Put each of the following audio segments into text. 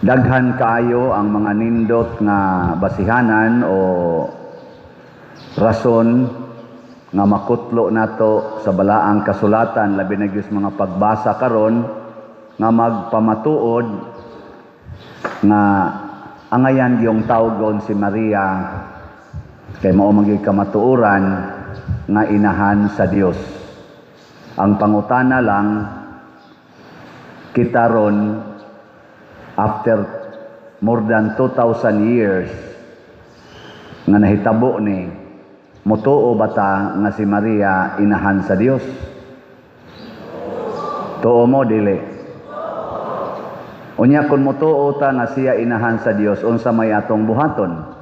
Daghan kaayo ang mga nindot nga basihanan o rason nga makutlo nato sa balaang kasulatan, labi na gyud mga pagbasa karon nga magpamatuod nga angayan yung tawgon si Maria kay mao man gyud kamatuoran nga inahan sa Dios. Ang pangutana lang, kita ron after more than 2,000 years nga nahitabo ni, mutuo ba ta nga si Maria inahan sa Dios? Tuo mo dili? Unya kun mutuo ta nga siya inahan sa Dios, unsa may atong buhaton?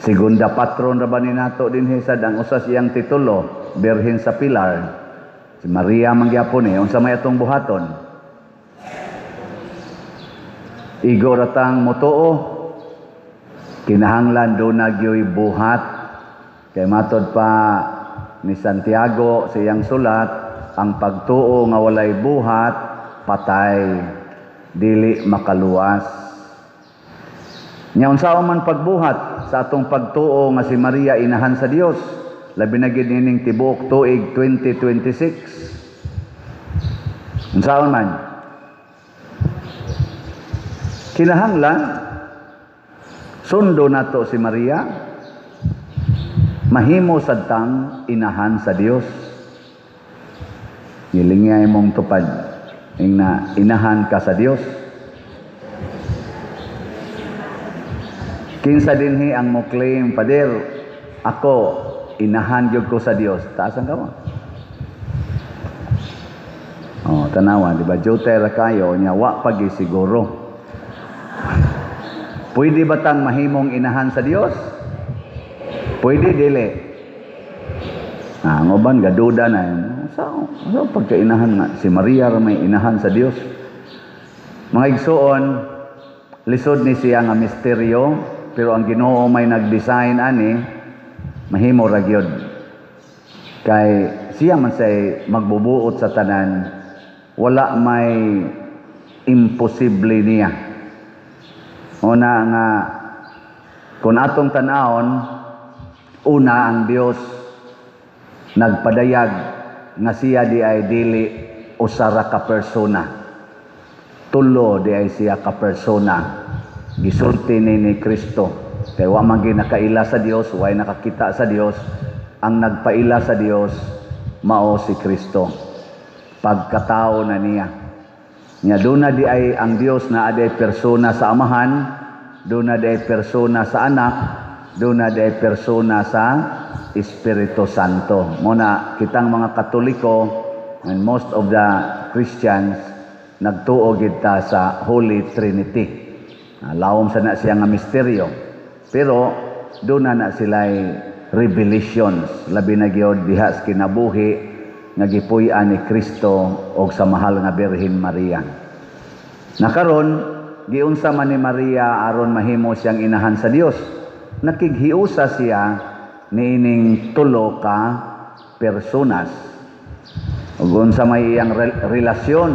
Segunda patron ra ba ni nato dinhi sad ang usas iyang titulo, Birhen sa Pilar. Si Maria man gyapon unsa may atong buhaton? Igo ratang mutuo, kinahanglan do na gyoy buhat, kay matod pa ni Santiago sa iyang sulat, ang pagtuo nga walay buhat patay, dili makaluwas. Nya unsa man pagbuhat sa atong pagtuo nga si Maria inahan sa Dios, labi na gid ning tibuok tuig 2026. Unsa man? Kinahanglan sundo nato si Maria, mahimo sadtang inahan sa Dios. Gilingya imong tupad ing na inahan ka sa Dios. Kinsa dinhi ang mo claim, Pader, ako inahan gyud ko sa Dios. Taasan ka mo? Oh, tanawa, di ba? Joter kayo nya wa pagi siguro. Pwede ba tang mahimong inahan sa Dios? Pwede dili. Ngoban gaduda na yun. So pagkainahan nga si Maria ra may inahan sa Dios. Mga igsoon, lisod ni siya nga misteryo, pero ang Ginoo may nag-design ani mahimo ra gyud. Kay siya man say magbubuot sa tanan, wala may imposible niya. Una nga, kung atong tanawon, una ang Dios nagpadayag nga siya di ay dili usara ka persona. Tulo di ay siya ka persona. Gisulti ni Kristo. Kaya wa man ginakaila sa Dios, way nakakita sa Dios. Ang nagpaila sa Dios, mao si Kristo. Pagkatao na niya. Nya doon na di ay ang Dios na aday persona sa Amahan, doon na di ay persona sa Anak, doon na di ay persona sa Espiritu Santo. Muna kitang mga Katoliko and most of the Christians nagtuo gid ta sa Holy Trinity. Lawom sa na siya nga misteryo. Pero doon na sila'y revelations, labi na gyud diha sa kinabuhi nagipuy-an ni Kristo og sa mahal nga Birhen Maria. Nakaron giunsa man ni Maria aron mahimo siyang inahan sa Dios. Nakighiusa siya niining tulo ka personas. Ug unsa may iyang relasyon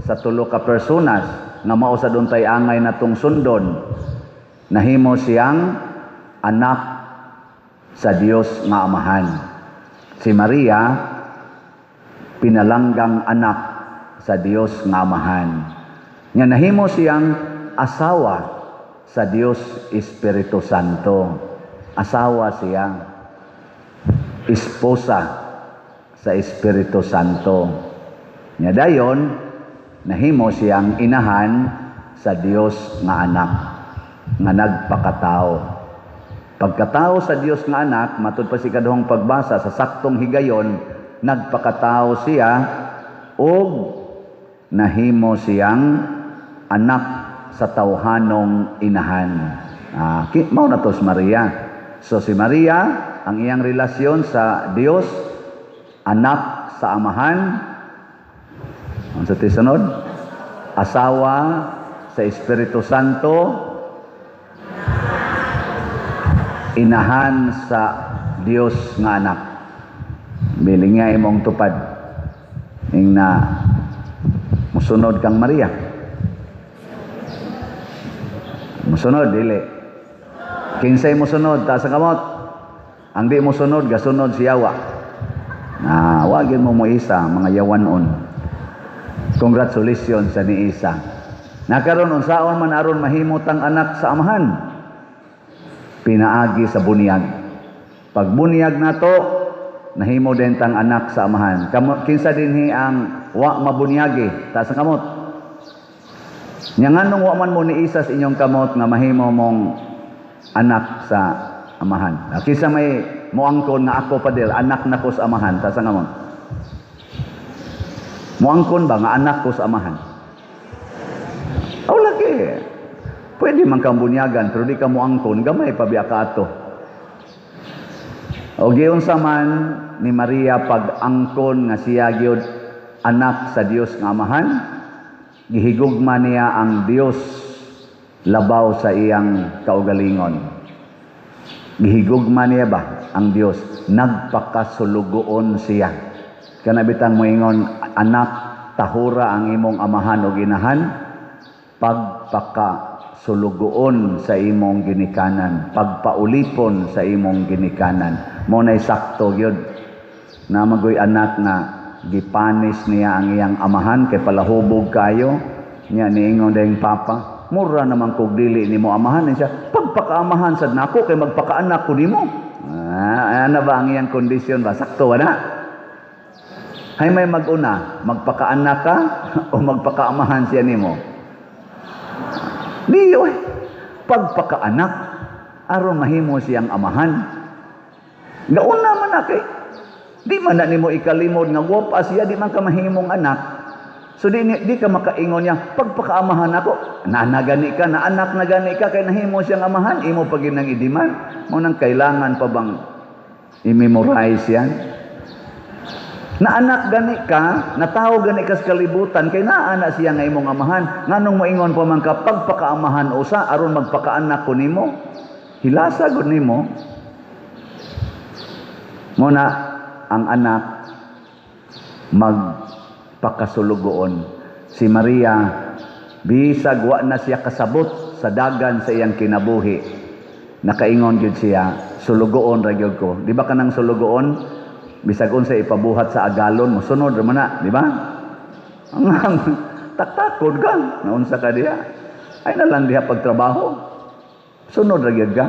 sa tulo ka personas nga mao sa duntay angay natong sundon. Nahimo siyang anak sa Dios nga Amahan. Si Maria pinalanggang anak sa Dios nga Amahan. Nga nahimo siyang asawa sa Dios Espiritu Santo. Asawa siya, esposa sa Espiritu Santo. Nga dayon, nahimo siyang inahan sa Dios nga anak, nga nagpakatao. Pagkatao sa Dios nga anak, matud pa si kaduhang pagbasa sa saktong higayon, nagpakatao siya og nahimo siyang anak sa tawhanong inahan. Mao na to si Maria. So si Maria, ang iyang relasyon sa Dios, anak sa Amahan, ang sa tisunod, asawa sa Espiritu Santo, inahan sa Dios nga anak. Biling nga imong tupad ing na musunod kang Maria. Musunod, dili. Kinsay musunod, taas ang kamot. Ang di musunod, gasunod si yawa. Na, wagin mo isa, mga yawanon. Congratulations sa ni Isa. Nakaroon, unsaon man aron mahimot ang anak sa amahan. Pinaagi sa bunyag. Pag bunyag na to, nahimo din tang anak sa amahan. Kinsa dinhi ang wa mabunyagi, taas ang kamot. Nyanganong wa man mo ni Isa sa inyong kamot nga mahimo mong anak sa amahan. Kinsa may muangkon nga ako padil, anak na ko sa amahan, taas ang kamot. Muangkon ba nga anak ko sa amahan? Oh, lagi. Pwede man kang bunyagan, pero di ka muangkon, gamay pa biya ka ato. O giyon sa man ni Maria pag-angkon nga siya gyud anak sa Dios nga amahan, gihigugma niya ang Dios labaw sa iyang kaugalingon. Gihigugma niya ba ang Dios? Nagpakasulugoon siya. Kanabitang moingon, anak, tahura ang imong amahan o ginahan, pagpakasulugoon sa imong ginikanan, pagpaulipon sa imong ginikanan. Muna'y sakto yun na magoy anak na gipanis niya ang iyang amahan kay palahubog kayo niya niingon dayong papa, mura naman kog dili nimo amahan siya, pagpakaamahan sad nako kay magpakaanak ko nimo. Ano ba ang iyang kondisyon ba? Sakto wala? Hay may mag-una, magpakaanak ka o magpakaamahan siya nimo? Di oy, pagpakaanak aron mahimo siyang amahan. Gauna man na kay di man na nimo ikalimod nga wapa siya, di man ka mahimong anak. So di ka makaingon niya, pagpakaamahan ako. Nanagani ka, na anak na gani ka, kay nahimo siyang amahan, imo pa ginang idiman. Mo nang kailangan pa bang i-memorize yan? Na anak gani ka, na tao gani ka sa kalibutan, kay naana siya nga imong amahan. Nganong moingon pa man ka, pagpakaamahan usa, aron magpakaanak ko nimo. Hilasa gud nimo. Muna, ang anak, magpakasulugoon. Si Maria, bisag wa na siya kasabot sa dagan sa iyang kinabuhi. Nakaingon gyud siya, sulugoon ra gyud ko. Di ba kanang sulugoon? Bisag unsa ipabuhat sa agalon, mosunod ra man na, di ba? Ang taktakod ka, naunsa ka diha. Ay na lang diha pagtrabaho. Sunod ra gyud ka.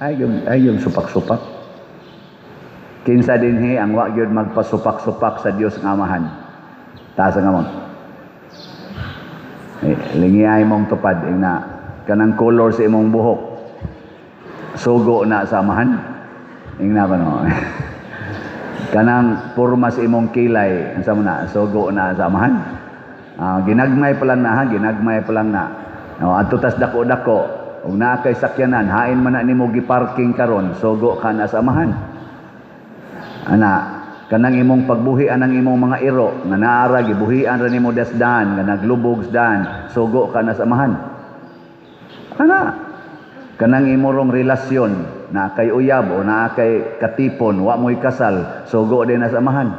Ay yung supak-supak. Kinsa dinhi ang wa gyud magpasupak-supak sa Dios nga amahan. Taas nga mo. Lingiay mong tupad na kanang color sa imong buhok. Sugo na sa amahan. Ingna ba no? Kanang porma sa imong kilay, unsa mo na, sugo na sa amahan. Ginagmay pa lang na ha, ginagmay pa lang na. Adto tas dako-dako, ug naa kay sakyanan, hain man na nimo giparking karon, sugo ka na sa amahan. Ana, kanang imong pagbuhian ang imong mga iro, nga naara gibuhian ra nimo dasdan, nga naglubog sdan, sugo ka na sa amahan. Ana, kanang imong relasyon na kay uyab o na kay katipon, wa mo'y kasal, sugo din na sa amahan.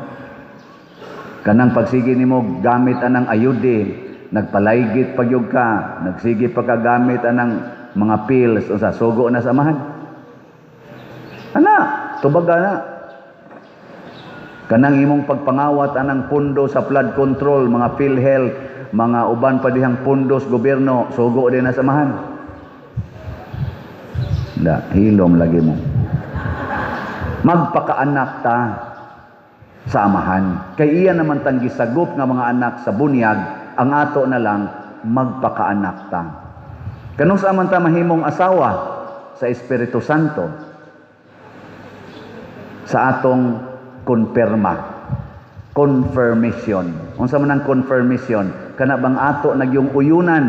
Kanang pagsigi nimo gamit anang ayude, nagpalaygit pagyog ka, nagsigi pagkagamit anang mga pills, o sa sugo na sa amahan. Ana, tubaga na. Kanang imong pagpangawat anang pundo sa flood control, mga PhilHealth, mga uban pa dihang pundos gobyerno, sugo din na sa amahan. Hilom lagi mo. Magpakaanak ta sa amahan. Kay iya naman tang gisagop nga mga anak sa bunyag, ang ato na lang magpakaanak ta. Kanus aman ta mahimong asawa sa Espiritu Santo sa atong confirmation. Unsa man ang confirmation? Kana bang ato nagyong uyunan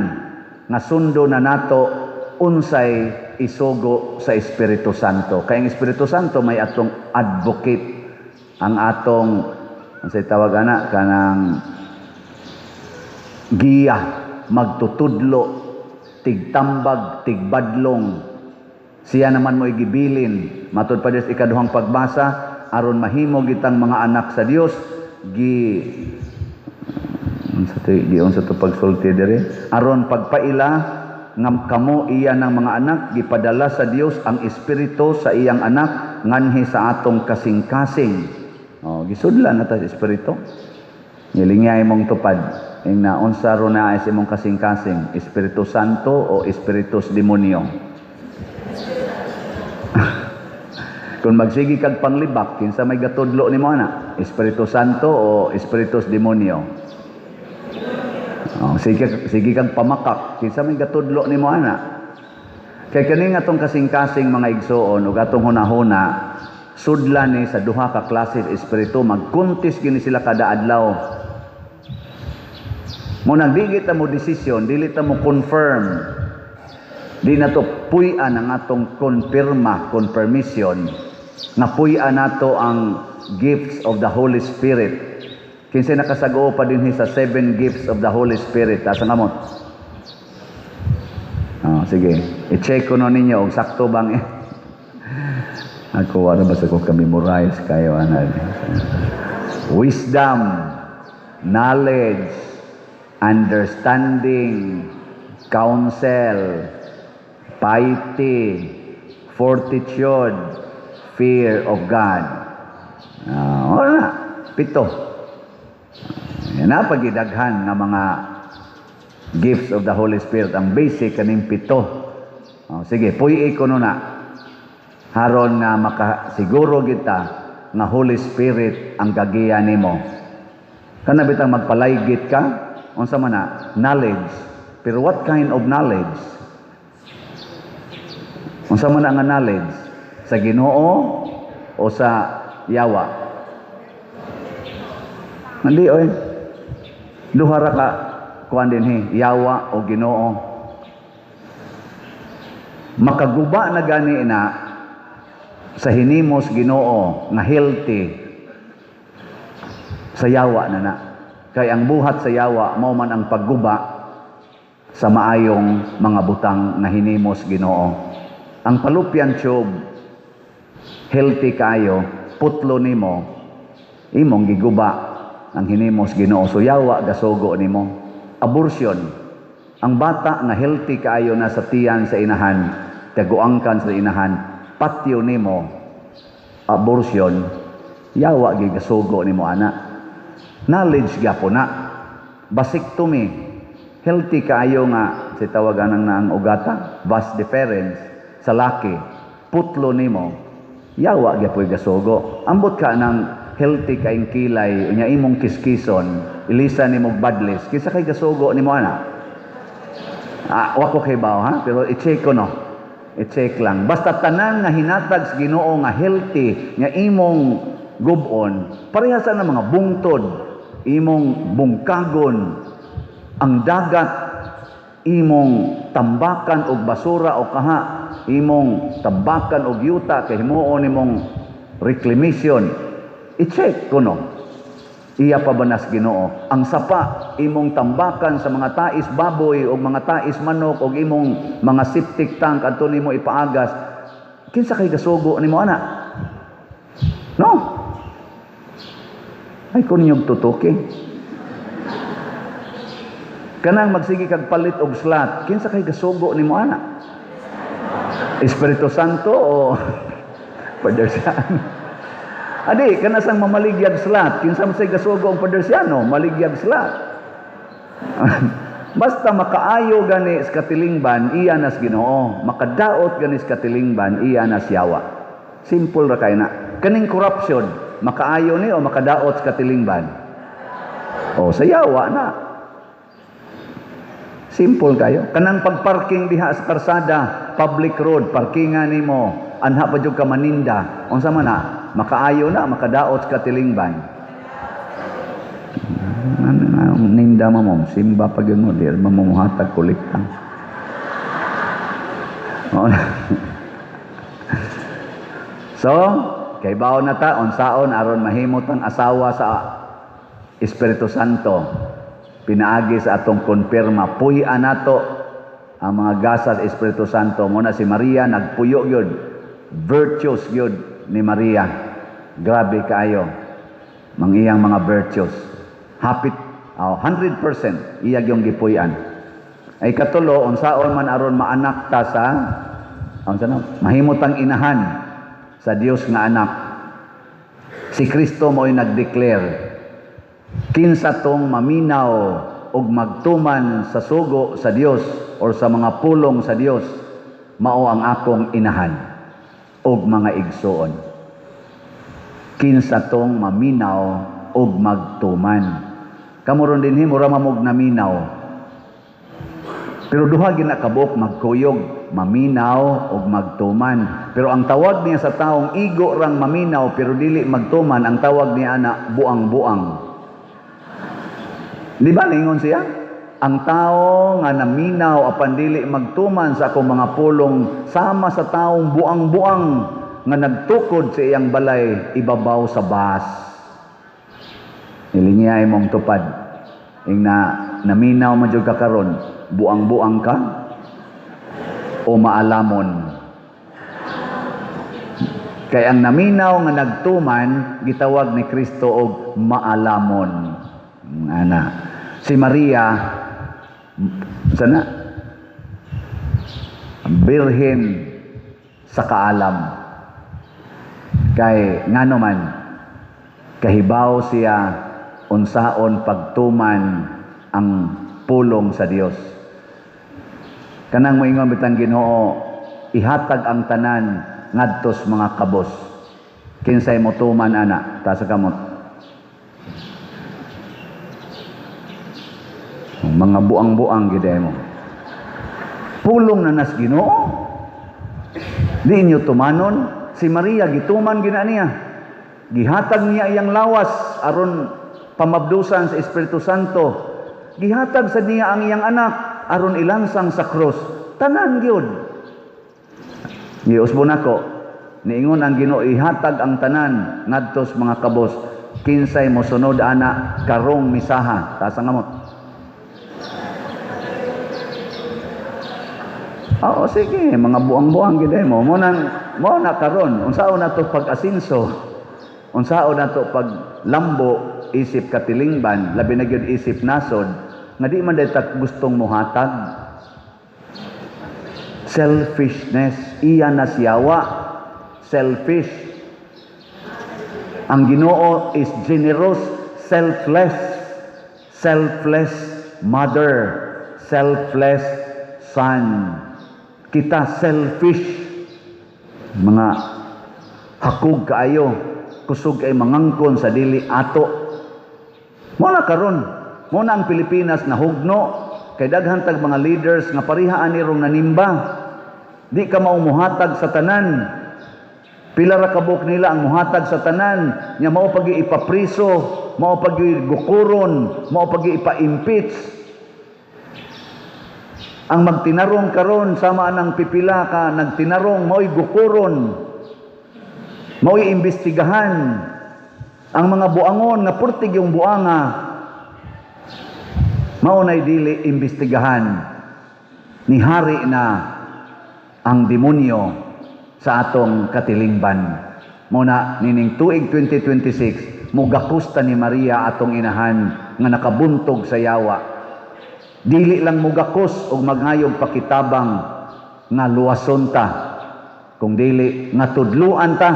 nga sundo na nato unsay isugo sa Espiritu Santo. Kay ang Espiritu Santo may atong advocate, ang atong unsay tawag ana kanang giya, magtutudlo, tigtambag, tigbadlong. Siya naman mo igibilin matud pa Dios ikaduhang pagbasa aron mahimo gitang mga anak sa Dios unsa to pagsulti dire aron pagpaila nga kamo iya ng mga anak gipadala sa Dios ang espiritu sa iyang anak nganhi sa atong kasing-kasing. Gisudlan na ta sa espiritu. Nilingay mong tupad ing na unsa ro na is imong kasing-kasing, Espiritu Santo o Espiritus Demonyo. Kung magsigi kag panglibak, kinsa may gatudlo nimo ana? Espiritu Santo o Espiritus Demonyo? Sige kag pamakak, kinsa may gatudlo nimo ana? Kay kani nga tong kasing-kasing mga igsoon ug atong hunahuna, sudlan ni sa duha ka klase espiritu, magkuntis gini sila kada adlaw. Mo nagdigit ta mo desisyon, dili ta mo confirm. Di na to puy-an ang atong confirmation na puy-an nato ang gifts of the Holy Spirit. Kinsa nakasagoo pa dinhi sa 7 gifts of the Holy Spirit. Asa nga mo? Sige, i-check ko no ninyo og sakto bang ako wala ba sa ko memorize kayo anad. Wisdom, knowledge, understanding, counsel, piety, fortitude, fear of God. Wala, 7. Yan na pagidaghan nga mga gifts of the Holy Spirit. Ang basic kaning 7. Sige, puy ko na. Haron nga makasiguro kita nga Holy Spirit ang gagiya nimo. Kana bitang magpalaygit ka, unsa man na? Knowledge. Pero what kind of knowledge? Unsa man nga knowledge? Sa Ginoo o sa yawa? Hindi oy. Duha ra ka kuan dinhi, yawa o Ginoo. Makaguba na gani na sa hinimos Ginoo nga healthy sa yawa na. Kay ang buhat sa yawa mao man ang pagguba sa maayong mga butang na hinimos Ginoo. Ang fallopian tube healthy kayo, putlo nimo, imong giguba ang hinimos Ginoo. So yawa gasugo nimo. Abortion, ang bata nga healthy kayo na sa tiyan sa inahan, taguangkan sa inahan, patio nimo, abortion, yawa gigasugo nimo ana. Knowledge gyapon na. Vasectomy, healthy kaayo nga si tawagan na ang ugata, vas deferens sa laki, putlo nimo, yawa gyapon gasugo. Ambot ka ng healthy kaing kilay, unya imong kiskison, ilisa nimo badlis, kinsa kay gasugo nimo ana? Wako kay bawo ha, pero i-check ko no. I-check lang. Basta tanan nga hinatag sa Ginoo nga healthy nga imong gubon, parehasan na mga bungtod, imong bungkagon, ang dagat, imong tambakan og basura o kaha, imong tambakan og yuta kay himuon imong reclamation. I-check ko no. Iya pa ba nas Ginoo? Ang sapa, imong tambakan sa mga tais baboy o mga tais manok o imong mga septic tank adto nimo ipaagas, kinsa kay gasugo nimo ana? No? Ay kunyog tutuki. Kanang magsigi kag palit og slot, kinsa kay gasugo nimo ana? Espiritu Santo o Padersiano? Adi, kana sang mamaligyag slat, kinsa man say gasugo ang Padersiano, maligyag slat. Basta makaayo gani sa katilingban, iya nas Ginoo. Makadaot gani sa katilingban, iya nas yawa. Simple ra kay na. Kaning corruption, makaayo ni o makadaot sa katilingban? O sa yawa na. Simple kayo. Kanang pagparking diha sa karsada, public road, parkingan nimo, anha pa jud ka maninda. Unsa man na? Makaayo na, makadaot sa katilingban. Ninda mo, simba pag yun mo, di mamuhatag kuliktang. So, kay bao na ta, unsaon aron mahimot ang asawa sa Espiritu Santo. Pinaagi sa atong konfirma, puy-an nato ang mga gasa sa Espiritu Santo. Muna si Maria, nagpuyo yun. Virtues yun ni Maria. Grabe kaayo. Mangiyang mga virtues. Hapit, 100% iyag yung gipuy-an. Ay katulo, unsaon man aron maanak ta sa mahimutang inahan sa Dios nga anak. Si Kristo mo'y nag-declare, kinsa tong maminaw og magtuman sa sugo sa Dios or sa mga pulong sa Dios, mao ang akong inahan og mga igsoon. Kinsa tong maminaw og magtuman. Kamuron dinhi mura mamog naminaw. Pero duha gina kabuk magkuyog, maminaw ug magtuman. Pero ang tawag niya sa taong igo rang maminaw pero dili magtuman, ang tawag niya ana buang-buang. Di ba ningon siya? Ang tao nga naminaw apan dili magtuman sa akong mga pulong sama sa taong buang-buang nga nagtukod sa iyang balay ibabaw sa bas. Ilingiyay mong tupad. Ing naminaw man jud ka karon, buang-buang ka o maalamon. Kay ang naminaw nga nagtuman gitawag ni Kristo og maalamon. Ana. Si Maria sana birhen sa kaalam. Kay ngano man kahibaw siya unsaon pagtuman ang pulong sa Dios. Kanang moingon bitang Ginoo, ihatag ang tanan ngadtos mga kabos. Kinsay mo tuman ana ta sa kamot. Mga buang-buang gid mo. Pulong na nas Ginoo. Di inyo tumanon. Si Maria gituman gina niya. Gihatag niya iyang lawas aron pamabdusan sa Espiritu Santo. Gihatag sa niya ang iyang anak aron ilansang sa krus. Tanan gyud. Giusbon ako, niingon ang Ginoo ihatag ang tanan ngadtos mga kabos. Kinsay mo sunod ana karong misaha. Taas ang amot. Oo, sige, mga buang-buang gid mo. Mo na karon unsaon nato pag-asinso? Unsaon nato pag lambo isip katilingban, labi na gyud isip nasod, nga di man dayta gustong muhatag. Selfishness, iya na siyawa. Selfish. Ang Ginoo is generous, selfless. Selfless mother, selfless son. Kita selfish. Mga hakog kaayo, kusog ay mangangkon sa dili ato. Muna karon, muna ang Pilipinas na hugno, kay daghan tag mga leaders nga parihaan ni rong nanimba. Di ka maumuhatag sa tanan. Pila ra kabuk nila ang muhatag sa tanan, nya mao pagi ipapriso, mao pagi gukuron, mao pagi ipa-impeach. Ang magtinarong karon sama anang pipila ka nagtinarong mao'y gukuron, mao'y imbestigahan. Ang mga buangon nga purtig yung buanga, maunay dili imbestigahan. Ni hari na ang demonyo sa atong katilingban. Muna nining tuig 2026 mugakusta ni Maria atong inahan nga nakabuntog sa yawa. Dili lang mugakos og maghayog pakitabang nga luwason ta, kung dili nga tudluan ta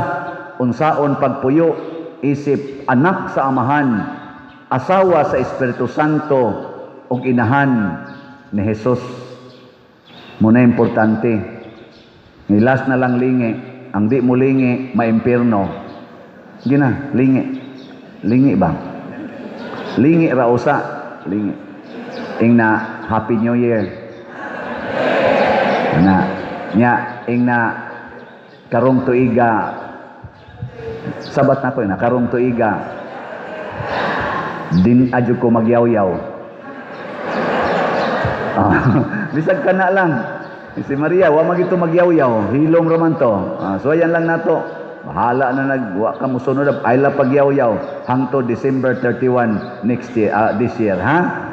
unsaon pagpuyo isip anak sa amahan, asawa sa Espiritu Santo ug inahan ni Hesus. Muna importante. Nilas na lang lingi, ang di mo lingi maimpirno. Gina, lingi. Lingi ba? Lingi ra usa, lingi. Ingna Happy New Year. Ingna karong tuiga. Sabat na ko na karong tuiga. Din adyo ko magyaw-yaw. Bisag ka na lang. Si Maria, wa magito magyaw-yaw. Hilom raman to. So ayan lang nato. Bahala na nagwa ka musunod. Ayla pagyaw-yaw hangtod December 31 next year, this year, ha?